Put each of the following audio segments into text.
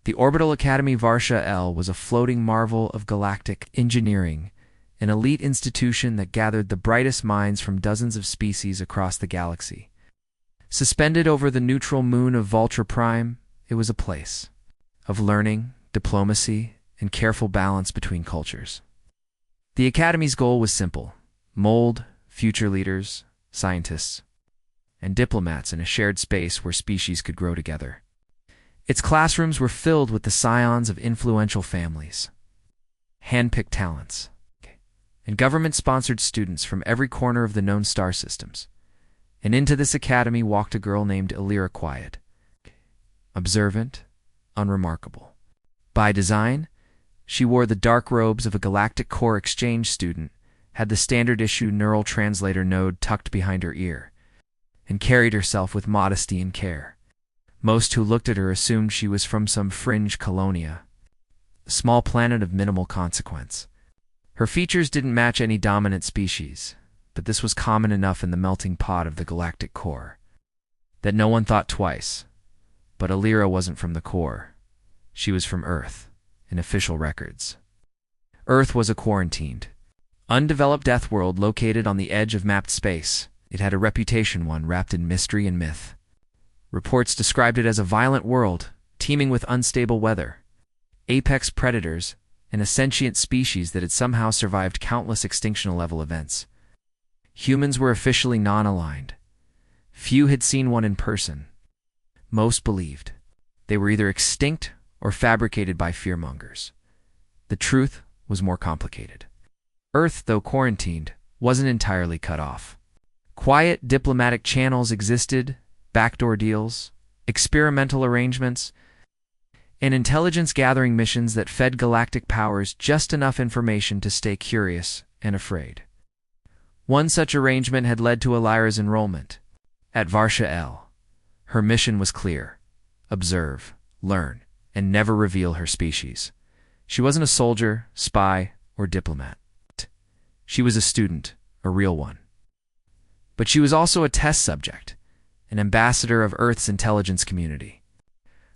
The Orbital Academy Varsha L was a floating marvel of galactic engineering, an elite institution that gathered the brightest minds from dozens of species across the galaxy. Suspended over the neutral moon of Vultra Prime, it was a place of learning, diplomacy, and careful balance between cultures. The Academy's goal was simple: mold future leaders, scientists, and diplomats in a shared space where species could grow together. Its classrooms were filled with the scions of influential families, hand-picked talents, and government-sponsored students from every corner of the known star systems. And into this academy walked a girl named Elira Quiet, observant, unremarkable. By design, she wore the dark robes of a galactic core exchange student, had the standard-issue neural translator node tucked behind her ear, and carried herself with modesty and care. Most who looked at her assumed she was from some fringe colonia, a small planet of minimal consequence. Her features didn't match any dominant species, but this was common enough in the melting pot of the galactic core that no one thought twice. But Elira wasn't from the core. She was from Earth, in official records. Earth was a quarantined, undeveloped death world located on the edge of mapped space. It had a reputation, one wrapped in mystery and myth. Reports described it as a violent world, teeming with unstable weather, apex predators, and a sentient species that had somehow survived countless extinction-level events. Humans were officially non-aligned. Few had seen one in person. Most believed they were either extinct or fabricated by fearmongers. The truth was more complicated. Earth, though quarantined, wasn't entirely cut off. Quiet diplomatic channels existed, backdoor deals, experimental arrangements, and intelligence-gathering missions that fed galactic powers just enough information to stay curious and afraid. One such arrangement had led to Elira's enrollment at Varsha L. Her mission was clear: observe, learn, and never reveal her species. She wasn't a soldier, spy, or diplomat. She was a student, a real one. But she was also a test subject, an ambassador of Earth's intelligence community.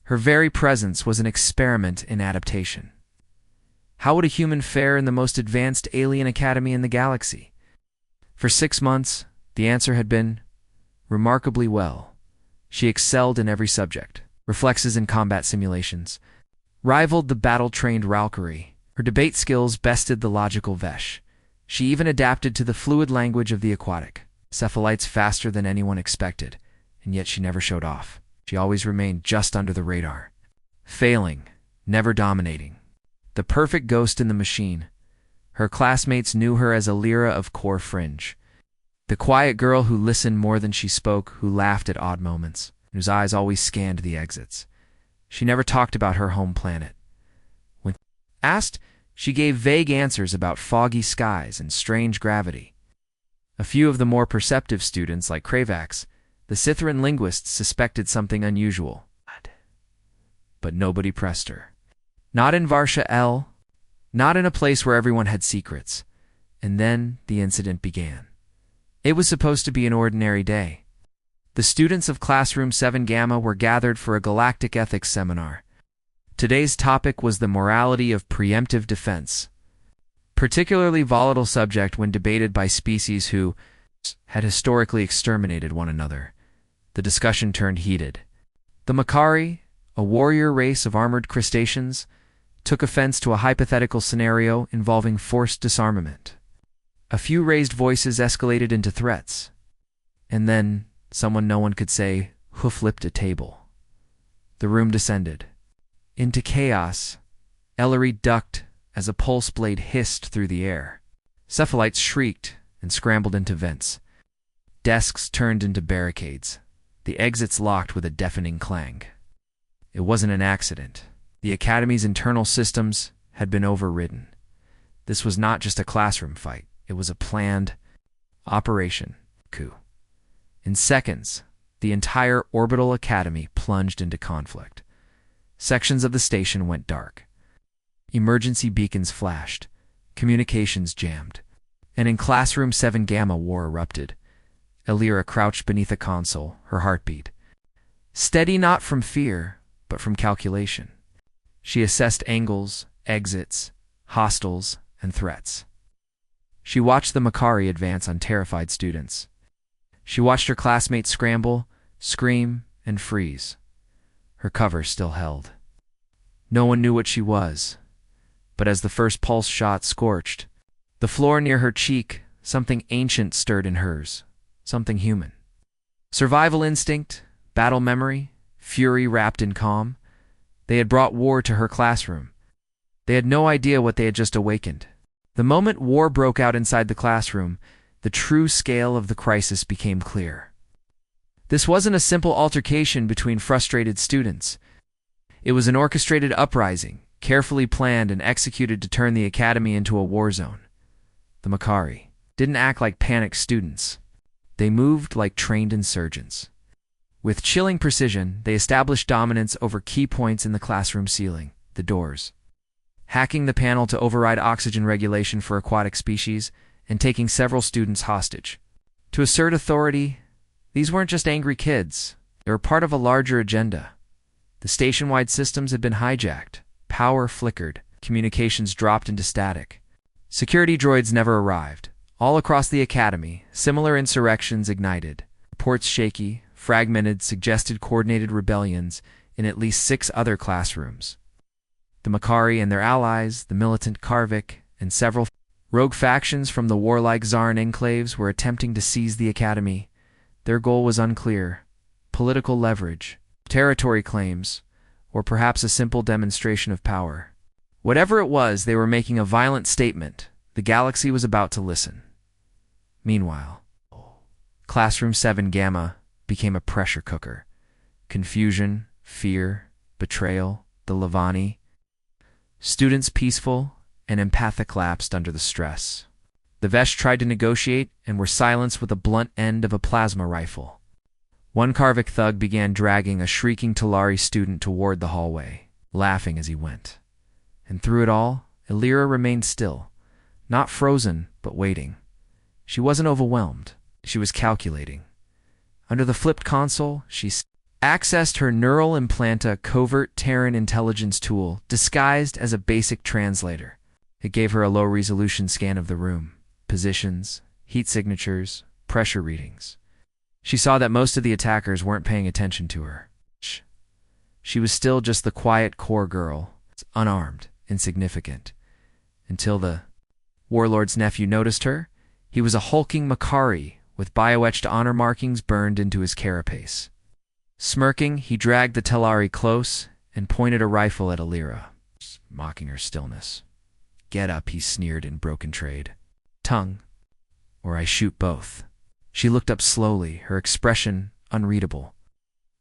Her very presence was an experiment in adaptation. How would a human fare in the most advanced alien academy in the galaxy? For 6 months, the answer had been remarkably well. She excelled in every subject. Reflexes in combat simulations rivaled the battle-trained Valkyrie. Her debate skills bested the logical Vesh. She even adapted to the fluid language of the aquatic cephalites faster than anyone expected, and yet she never showed off. She always remained just under the radar, failing, never dominating. The perfect ghost in the machine. Her classmates knew her as Elira of Core Fringe, the quiet girl who listened more than she spoke, who laughed at odd moments, whose eyes always scanned the exits. She never talked about her home planet. When asked, she gave vague answers about foggy skies and strange gravity. A few of the more perceptive students, like Kravax, the Scytheran linguists, suspected something unusual. But nobody pressed her. Not in Varsha L, not in a place where everyone had secrets. And then the incident began. It was supposed to be an ordinary day. The students of Classroom 7 Gamma were gathered for a galactic ethics seminar. Today's topic was the morality of preemptive defense, particularly volatile subject when debated by species who had historically exterminated one another. The discussion turned heated. The Makari, a warrior race of armored crustaceans, took offense to a hypothetical scenario involving forced disarmament. A few raised voices escalated into threats. And then someone no one could say hoof-flipped a table. The room descended into chaos. Ellery ducked as a pulse blade hissed through the air. Cephalites shrieked and scrambled into vents. Desks turned into barricades. The exits locked with a deafening clang. It wasn't an accident. The Academy's internal systems had been overridden. This was not just a classroom fight. It was a planned operation coup. In seconds, the entire Orbital Academy plunged into conflict. Sections of the station went dark. Emergency beacons flashed. Communications jammed. And in Classroom 7 Gamma, war erupted. Elira crouched beneath a console, her heartbeat steady, not from fear, but from calculation. She assessed angles, exits, hostiles, and threats. She watched the Makari advance on terrified students. She watched her classmates scramble, scream, and freeze. Her cover still held. No one knew what she was, but as the first pulse shot scorched the floor near her cheek, something ancient stirred in hers, something human. Survival instinct, battle memory, fury wrapped in calm. They had brought war to her classroom. They had no idea what they had just awakened. The moment war broke out inside the classroom, the true scale of the crisis became clear. This wasn't a simple altercation between frustrated students. It was an orchestrated uprising, carefully planned and executed to turn the academy into a war zone. The Makari didn't act like panicked students. They moved like trained insurgents. With chilling precision, they established dominance over key points in the classroom ceiling, the doors, hacking the panel to override oxygen regulation for aquatic species, and taking several students hostage. To assert authority, these weren't just angry kids. They were part of a larger agenda. The station-wide systems had been hijacked, power flickered, communications dropped into static. Security droids never arrived. All across the academy, similar insurrections ignited. Reports shaky, fragmented, suggested coordinated rebellions in at least 6 other classrooms. The Makari and their allies, the militant Karvik, and several rogue factions from the warlike Zarin enclaves were attempting to seize the academy. Their goal was unclear: political leverage, territory claims, or perhaps a simple demonstration of power. Whatever it was, they were making a violent statement. The galaxy was about to listen. Meanwhile, Classroom 7 Gamma became a pressure cooker. Confusion, fear, betrayal, the Lavani. Students peaceful and empathic lapsed under the stress. The Vesh tried to negotiate and were silenced with the blunt end of a plasma rifle. One Karvik thug began dragging a shrieking Talari student toward the hallway, laughing as he went. And through it all, Illyra remained still, not frozen, but waiting. She wasn't overwhelmed. She was calculating. Under the flipped console, she accessed her neural implanta covert Terran intelligence tool, disguised as a basic translator. It gave her a low-resolution scan of the room, positions, heat signatures, pressure readings. She saw that most of the attackers weren't paying attention to her. She was still just the quiet core girl, unarmed, insignificant, until the warlord's nephew noticed her. He was a hulking Makari with bioetched honor markings burned into his carapace. Smirking, he dragged the Talari close and pointed a rifle at Illyra, mocking her stillness. "Get up," he sneered in broken trade. "Tongue, or I shoot both." She looked up slowly, her expression unreadable.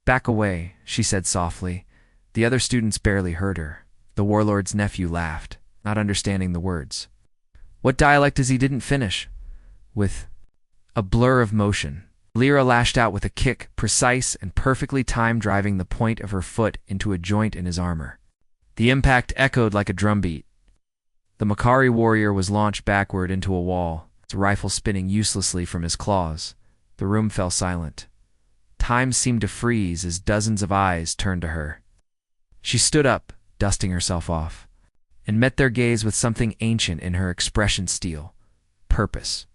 "Back away," she said softly. The other students barely heard her. The warlord's nephew laughed, not understanding the words. What dialect is he didn't finish? With a blur of motion, Illyra lashed out with a kick, precise and perfectly timed, driving the point of her foot into a joint in his armor. The impact echoed like a drumbeat. The Makari warrior was launched backward into a wall, its rifle spinning uselessly from his claws. The room fell silent. Time seemed to freeze as dozens of eyes turned to her. She stood up, dusting herself off, and met their gaze with something ancient in her expression steel. Purpose.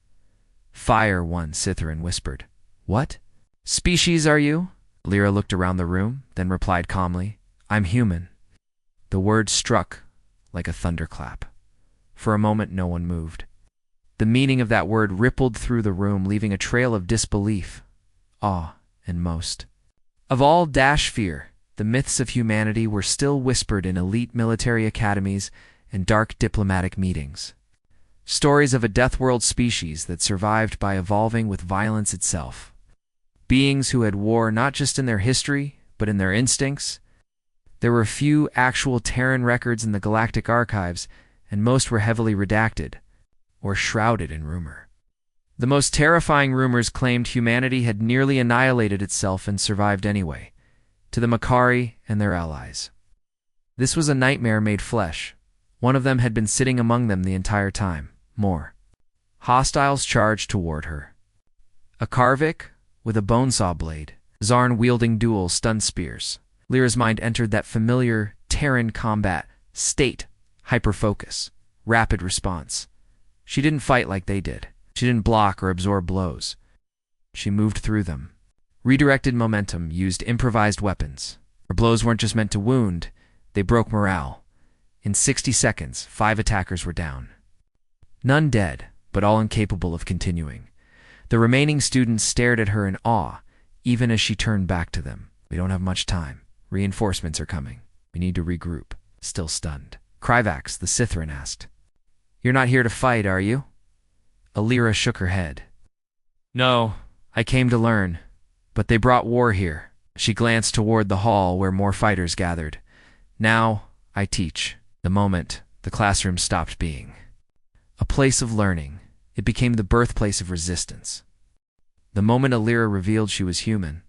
"Fire," one Scytherin whispered. "What species are you?" Illyra looked around the room, then replied calmly, "I'm human." The word struck like a thunderclap. For a moment no one moved. The meaning of that word rippled through the room, leaving a trail of disbelief, awe, and most of all fear. The myths of humanity were still whispered in elite military academies and dark diplomatic meetings. Stories of a death-world species that survived by evolving with violence itself. Beings who had war not just in their history, but in their instincts. There were few actual Terran records in the galactic archives, and most were heavily redacted, or shrouded in rumor. The most terrifying rumors claimed humanity had nearly annihilated itself and survived anyway, to the Makari and their allies. This was a nightmare made flesh. One of them had been sitting among them the entire time. More hostiles charged toward her. A Karvik with a bonesaw blade, Zarn wielding dual stun spears. Lyra's mind entered that familiar, Terran combat, state, hyperfocus, rapid response. She didn't fight like they did. She didn't block or absorb blows. She moved through them. Redirected momentum, used improvised weapons. Her blows weren't just meant to wound, they broke morale. In 60 seconds, 5 attackers were down. None dead, but all incapable of continuing. The remaining students stared at her in awe, even as she turned back to them. We don't have much time. Reinforcements are coming. We need to regroup. Still stunned. Kryvax, the Sithran, asked. You're not here to fight, are you? Alira shook her head. No, I came to learn. But they brought war here. She glanced toward the hall where more fighters gathered. Now, I teach. The moment, the classroom stopped being a place of learning. It became the birthplace of resistance. The moment Alira revealed she was human,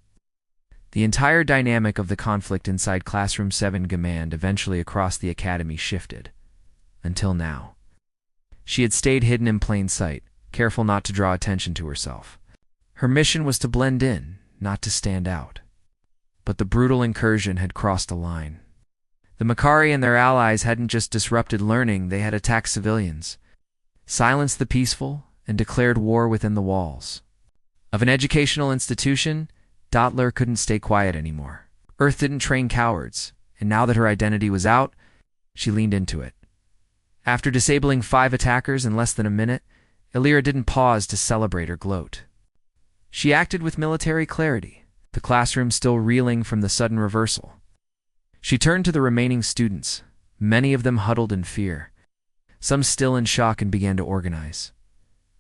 the entire dynamic of the conflict inside Classroom 7 Command eventually across the academy shifted. Until now. She had stayed hidden in plain sight, careful not to draw attention to herself. Her mission was to blend in, not to stand out. But the brutal incursion had crossed a line. The Makari and their allies hadn't just disrupted learning, they had attacked civilians, silenced the peaceful, and declared war within the walls of an educational institution. Dottler couldn't stay quiet anymore. Earth didn't train cowards, and now that her identity was out, she leaned into it. After disabling 5 attackers in less than a minute, Alira didn't pause to celebrate or gloat. She acted with military clarity, the classroom still reeling from the sudden reversal. She turned to the remaining students, many of them huddled in fear, some still in shock, and began to organize.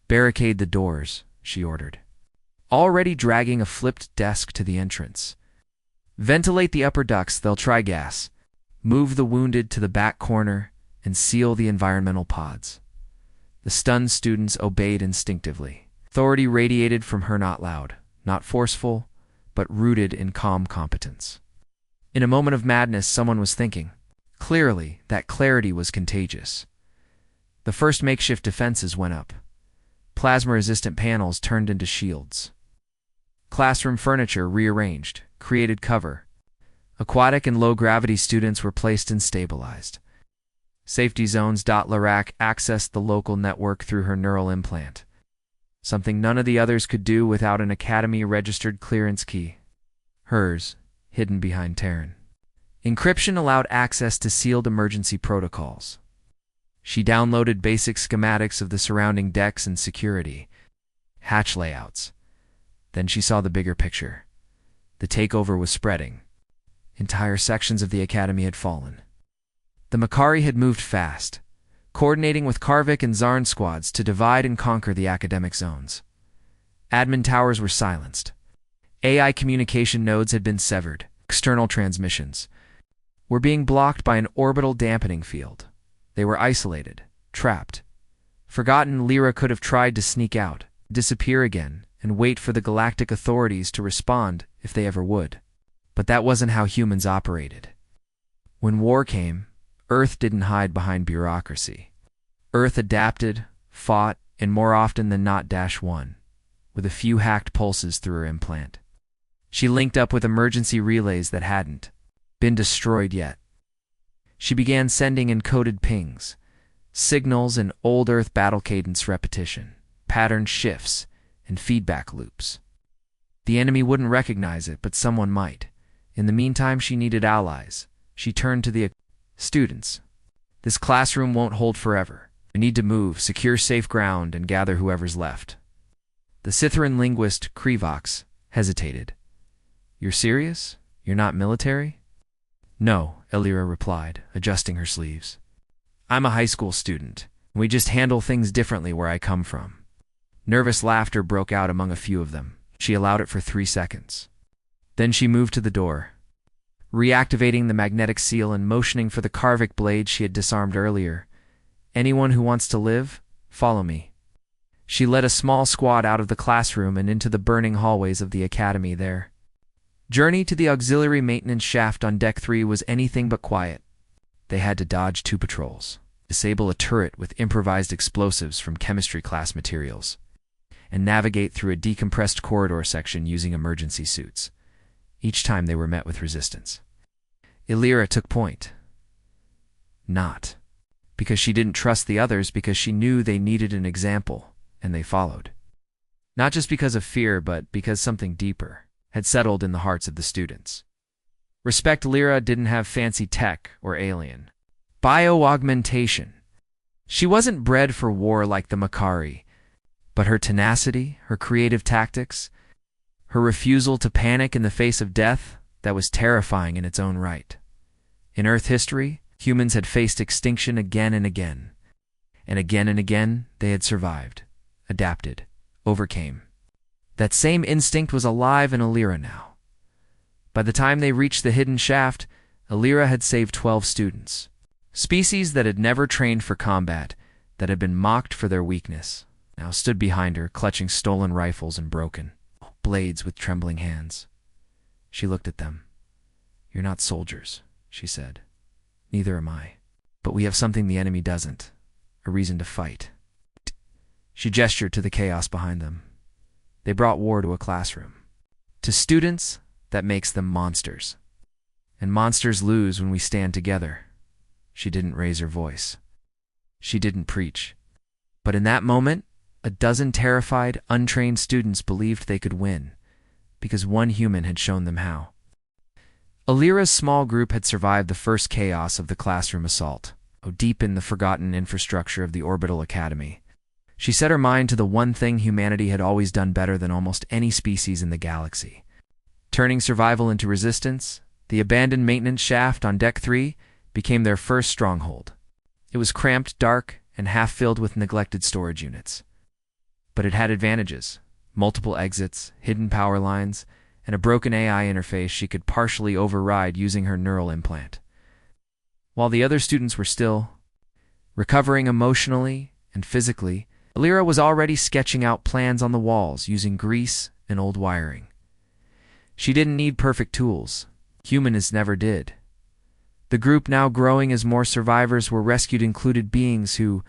Barricade the doors, she ordered, already dragging a flipped desk to the entrance. Ventilate the upper ducts, they'll try gas. Move the wounded to the back corner and seal the environmental pods. The stunned students obeyed instinctively. Authority radiated from her, not loud, not forceful, but rooted in calm competence. In a moment of madness, someone was thinking. Clearly, that clarity was contagious. The first makeshift defenses went up. Plasma-resistant panels turned into shields. Classroom furniture rearranged, created cover. Aquatic and low-gravity students were placed and stabilized. Safety zones. Larak accessed the local network through her neural implant, something none of the others could do without an Academy-registered clearance key. Hers, hidden behind Terran. Encryption allowed access to sealed emergency protocols. She downloaded basic schematics of the surrounding decks and security, hatch layouts. Then she saw the bigger picture. The takeover was spreading. Entire sections of the Academy had fallen. The Makari had moved fast, coordinating with Karvik and Zarn squads to divide and conquer the academic zones. Admin towers were silenced. AI communication nodes had been severed. External transmissions were being blocked by an orbital dampening field. They were isolated, trapped. Forgotten. Lyra could have tried to sneak out, disappear again, and wait for the galactic authorities to respond if they ever would. But that wasn't how humans operated. When war came, Earth didn't hide behind bureaucracy. Earth adapted, fought, and more often than not -1, with a few hacked pulses through her implant. She linked up with emergency relays that hadn't been destroyed yet. She began sending encoded pings, signals in old Earth battle cadence repetition, pattern shifts, and feedback loops. The enemy wouldn't recognize it, but someone might. In the meantime, she needed allies. She turned to the students. This classroom won't hold forever. We need to move, secure safe ground, and gather whoever's left. The Sithran linguist, Kryvax, hesitated. You're serious? You're not military? No, Alira replied, adjusting her sleeves. I'm a high school student. We just handle things differently where I come from. Nervous laughter broke out among a few of them. She allowed it for 3 seconds. Then she moved to the door, reactivating the magnetic seal and motioning for the Karvik blade she had disarmed earlier. Anyone who wants to live, follow me. She led a small squad out of the classroom and into the burning hallways of the academy there. Journey to the auxiliary maintenance shaft on Deck 3 was anything but quiet. They had to dodge 2 patrols, disable a turret with improvised explosives from chemistry class materials, and navigate through a decompressed corridor section using emergency suits. Each time they were met with resistance. Alira took point. Not because she didn't trust the others, because she knew they needed an example, and they followed. Not just because of fear, but because something deeper had settled in the hearts of the students. Respect Lyra didn't have fancy tech or alien bio-augmentation. She wasn't bred for war like the Makari, but her tenacity, her creative tactics, her refusal to panic in the face of death, that was terrifying in its own right. In Earth history, humans had faced extinction again and again. And again they had survived, adapted, overcame. That same instinct was alive in Lyra now. By the time they reached the hidden shaft, Lyra had saved 12 students. Species that had never trained for combat, that had been mocked for their weakness, now stood behind her, clutching stolen rifles and broken blades with trembling hands. She looked at them. "You're not soldiers," she said. "Neither am I. But we have something the enemy doesn't, a reason to fight." She gestured to the chaos behind them. They brought war to a classroom. To students, that makes them monsters. And monsters lose when we stand together. She didn't raise her voice. She didn't preach. But in that moment, a dozen terrified, untrained students believed they could win, because one human had shown them how. Lyra's small group had survived the first chaos of the classroom assault, deep in the forgotten infrastructure of the orbital academy. She set her mind to the one thing humanity had always done better than almost any species in the galaxy. Turning survival into resistance, the abandoned maintenance shaft on Deck 3 became their first stronghold. It was cramped, dark, and half filled with neglected storage units. But it had advantages: multiple exits, hidden power lines, and a broken AI interface she could partially override using her neural implant. While the other students were still recovering emotionally and physically, Lyra was already sketching out plans on the walls using grease and old wiring. She didn't need perfect tools. Humanists never did. The group now growing as more survivors were rescued included beings who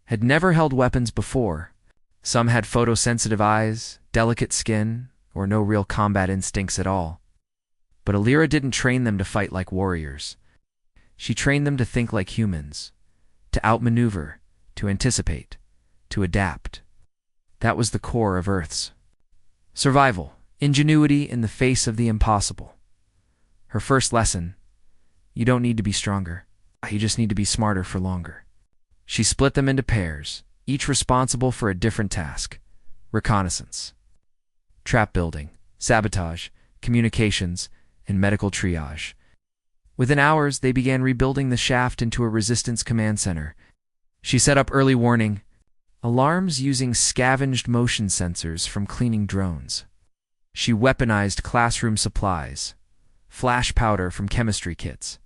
had never held weapons before. Some had photosensitive eyes, delicate skin, or no real combat instincts at all. But Lyra didn't train them to fight like warriors. She trained them to think like humans, to outmaneuver, to anticipate, to adapt. That was the core of Earth's survival, ingenuity in the face of the impossible. Her first lesson: you don't need to be stronger, you just need to be smarter for longer. She split them into pairs, each responsible for a different task: reconnaissance, trap building, sabotage, communications, and medical triage. Within hours, they began rebuilding the shaft into a resistance command center. She set up early warning alarms using scavenged motion sensors from cleaning drones. She weaponized classroom supplies, flash powder from chemistry kits,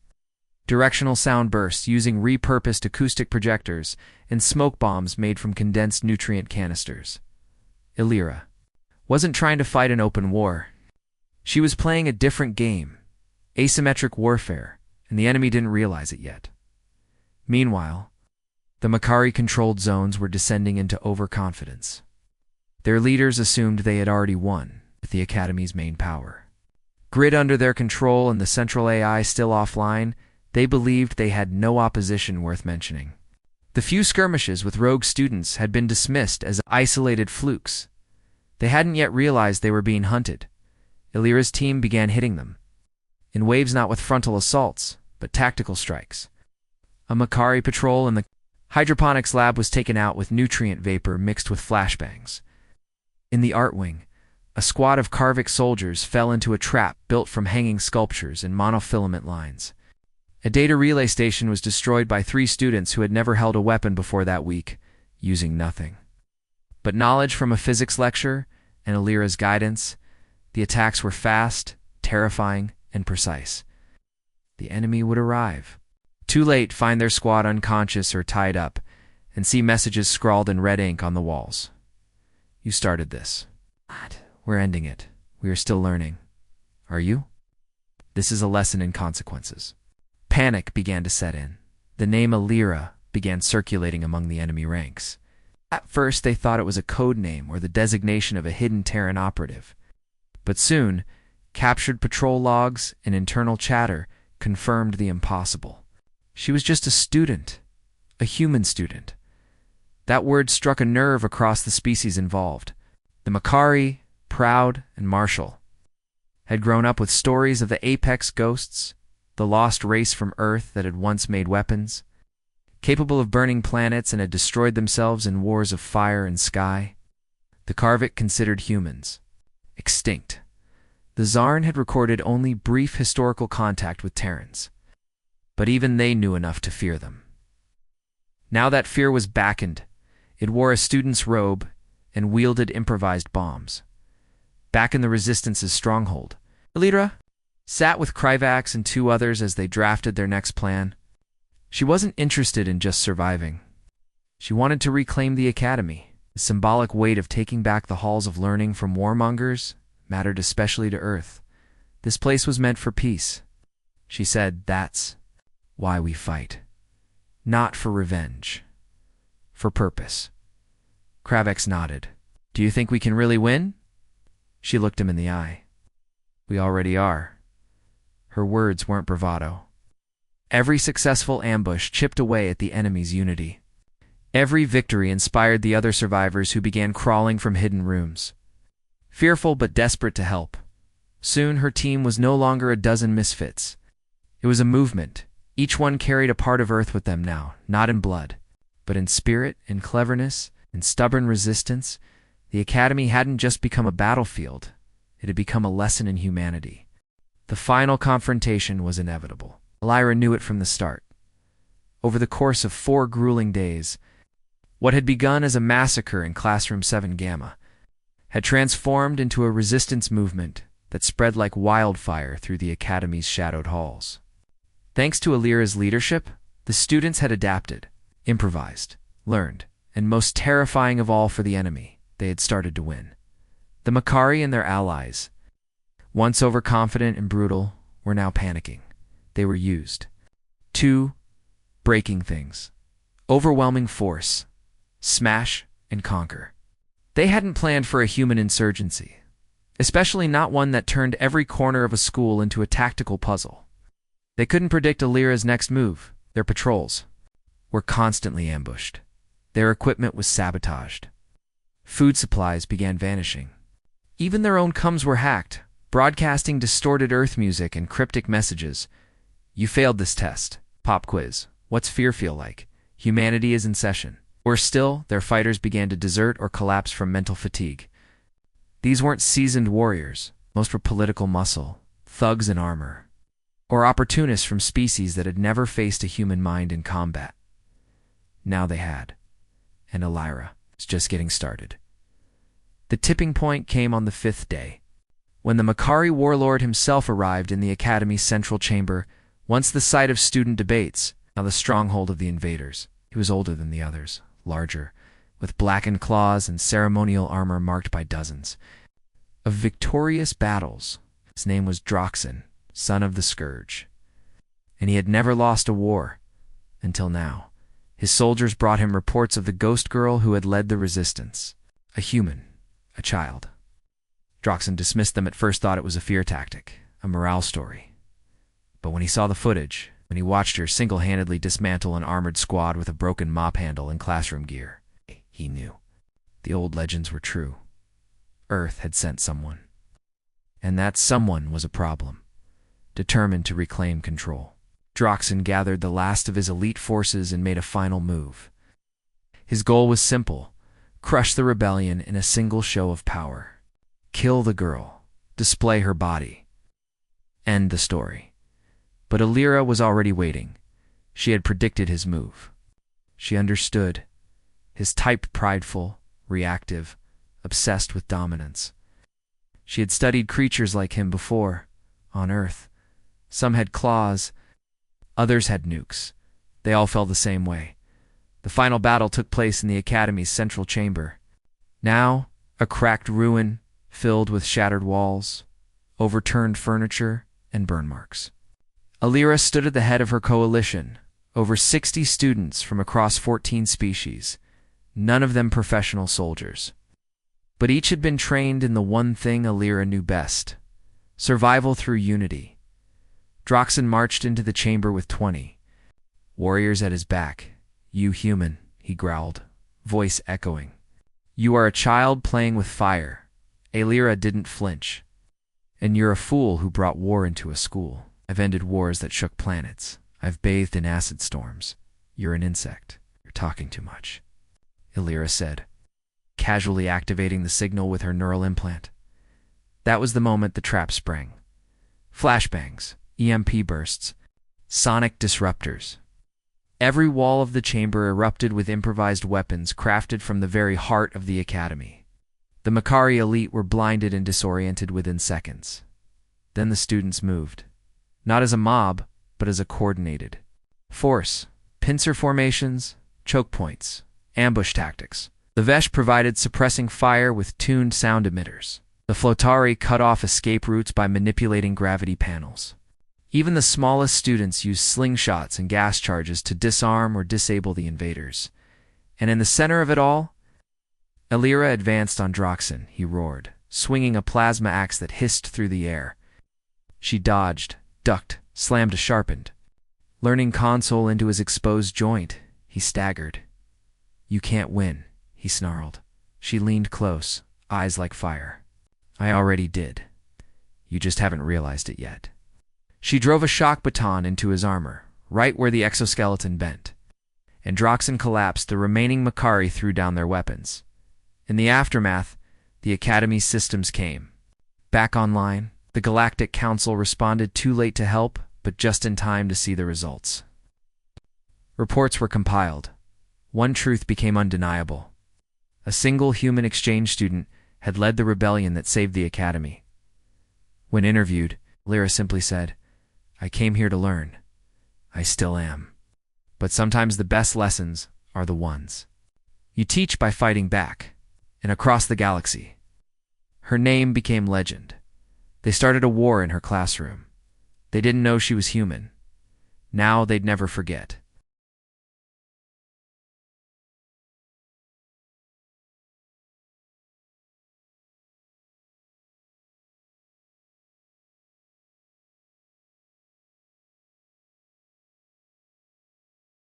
directional sound bursts using repurposed acoustic projectors, and smoke bombs made from condensed nutrient canisters. Lyra wasn't trying to fight an open war. She was playing a different game, asymmetric warfare, and the enemy didn't realize it yet. Meanwhile, the Makari-controlled zones were descending into overconfidence. Their leaders assumed they had already won with the Academy's main power. Grid under their control and the central AI still offline, they believed they had no opposition worth mentioning. The few skirmishes with rogue students had been dismissed as isolated flukes. They hadn't yet realized they were being hunted. Lyra's team began hitting them, in waves not with frontal assaults, but tactical strikes. A Makari patrol in the hydroponics lab was taken out with nutrient vapor mixed with flashbangs. In the art wing, a squad of Karvik soldiers fell into a trap built from hanging sculptures and monofilament lines. A data relay station was destroyed by 3 students who had never held a weapon before that week, using nothing but knowledge from a physics lecture and Lyra's guidance. The attacks were fast, terrifying, and precise. The enemy would arrive too late, find their squad unconscious or tied up, and see messages scrawled in red ink on the walls. "You started this. We're ending it. We are still learning. Are you?" This is a lesson in consequences. Panic began to set in. The name Lyra began circulating among the enemy ranks. At first, they thought it was a code name or the designation of a hidden Terran operative. But soon, captured patrol logs and internal chatter confirmed the impossible. She was just a student, a human student. That word struck a nerve across the species involved. The Makari, proud and martial, had grown up with stories of the apex ghosts, the lost race from Earth that had once made weapons, capable of burning planets and had destroyed themselves in wars of fire and sky. The Karvik considered humans extinct. The Zarn had recorded only brief historical contact with Terrans, but even they knew enough to fear them. Now that fear was beckoned. It wore a student's robe and wielded improvised bombs. Back in the Resistance's stronghold, Alira sat with Kryvax and two others as they drafted their next plan. She wasn't interested in just surviving. She wanted to reclaim the Academy. The symbolic weight of taking back the halls of learning from warmongers mattered especially to Earth. This place was meant for peace. She said, "That's why we fight. Not for revenge. For purpose." Kravex nodded. "Do you think we can really win?" She looked him in the eye. "We already are." Her words weren't bravado. Every successful ambush chipped away at the enemy's unity. Every victory inspired the other survivors who began crawling from hidden rooms. Fearful but desperate to help. Soon her team was no longer a dozen misfits. It was a movement. Each one carried a part of Earth with them now, not in blood, but in spirit, in cleverness, in stubborn resistance. The Academy hadn't just become a battlefield. It had become a lesson in humanity. The final confrontation was inevitable. Alira knew it from the start. Over the course of 4 grueling days, what had begun as a massacre in Classroom 7 Gamma had transformed into a resistance movement that spread like wildfire through the Academy's shadowed halls. Thanks to Alira's leadership, the students had adapted, improvised, learned, and most terrifying of all for the enemy, they had started to win. The Makari and their allies, once overconfident and brutal, were now panicking. They were used. 2. Breaking things. Overwhelming force. Smash and conquer. They hadn't planned for a human insurgency, especially not one that turned every corner of a school into a tactical puzzle. They couldn't predict Alira's next move. Their patrols were constantly ambushed. Their equipment was sabotaged. Food supplies began vanishing. Even their own comms were hacked, broadcasting distorted Earth music and cryptic messages. "You failed this test. Pop quiz. What's fear feel like? Humanity is in session." Worse still, their fighters began to desert or collapse from mental fatigue. These weren't seasoned warriors. Most were political muscle, thugs in armor, or opportunists from species that had never faced a human mind in combat. Now they had. And Alira was just getting started. The tipping point came on the 5th day, when the Makari warlord himself arrived in the Academy's central chamber, once the site of student debates, now the stronghold of the invaders. He was older than the others, larger, with blackened claws and ceremonial armor marked by dozens of victorious battles. His name was Droxin, son of the Scourge, and he had never lost a war until now. His soldiers brought him reports of the ghost girl who had led the resistance, a human, a child. Droxin dismissed them at first, thought it was a fear tactic, a morale story. But when he saw the footage, when he watched her single-handedly dismantle an armored squad with a broken mop handle and classroom gear, he knew. The old legends were true. Earth had sent someone. And that someone was a problem, determined to reclaim control. Droxin gathered the last of his elite forces and made a final move. His goal was simple: crush the rebellion in a single show of power. Kill the girl, display her body, end the story. But Alira was already waiting. She had predicted his move. She understood. His type prideful, reactive, obsessed with dominance. She had studied creatures like him before, on Earth. Some had claws, others had nukes. They all fell the same way. The final battle took place in the Academy's central chamber. Now, a cracked ruin filled with shattered walls, overturned furniture, and burn marks. Alira stood at the head of her coalition, over 60 students from across 14 species, none of them professional soldiers. But each had been trained in the one thing Alira knew best: survival through unity. Droxin marched into the chamber with 20. warriors at his back. "You human," he growled, voice echoing. "You are a child playing with fire." Alira didn't flinch. "And you're a fool who brought war into a school. I've ended wars that shook planets. I've bathed in acid storms. You're an insect. You're talking too much," Alira said, casually activating the signal with her neural implant. That was the moment the trap sprang. Flashbangs, EMP bursts, sonic disruptors. Every wall of the chamber erupted with improvised weapons crafted from the very heart of the academy. The Makari elite were blinded and disoriented within seconds. Then the students moved. Not as a mob, but as a coordinated force. Pincer formations, choke points, ambush tactics. The Vesh provided suppressing fire with tuned sound emitters. The Flotari cut off escape routes by manipulating gravity panels. Even the smallest students used slingshots and gas charges to disarm or disable the invaders. And in the center of it all, Alira advanced on Droxin, he roared, swinging a plasma axe that hissed through the air. She dodged, ducked, slammed a sharpened learning console into his exposed joint. He staggered. "You can't win," he snarled. She leaned close, eyes like fire. "I already did. You just haven't realized it yet." She drove a shock baton into his armor, right where the exoskeleton bent. And Droxin collapsed. The remaining Makari threw down their weapons. In the aftermath, the Academy's systems came back online. The Galactic Council responded too late to help, but just in time to see the results. Reports were compiled. One truth became undeniable. A single human exchange student had led the rebellion that saved the Academy. When interviewed, Lyra simply said, "I came here to learn. I still am. But sometimes the best lessons are the ones you teach by fighting back." And across the galaxy, her name became legend. They started a war in her classroom. They didn't know she was human. Now they'd never forget.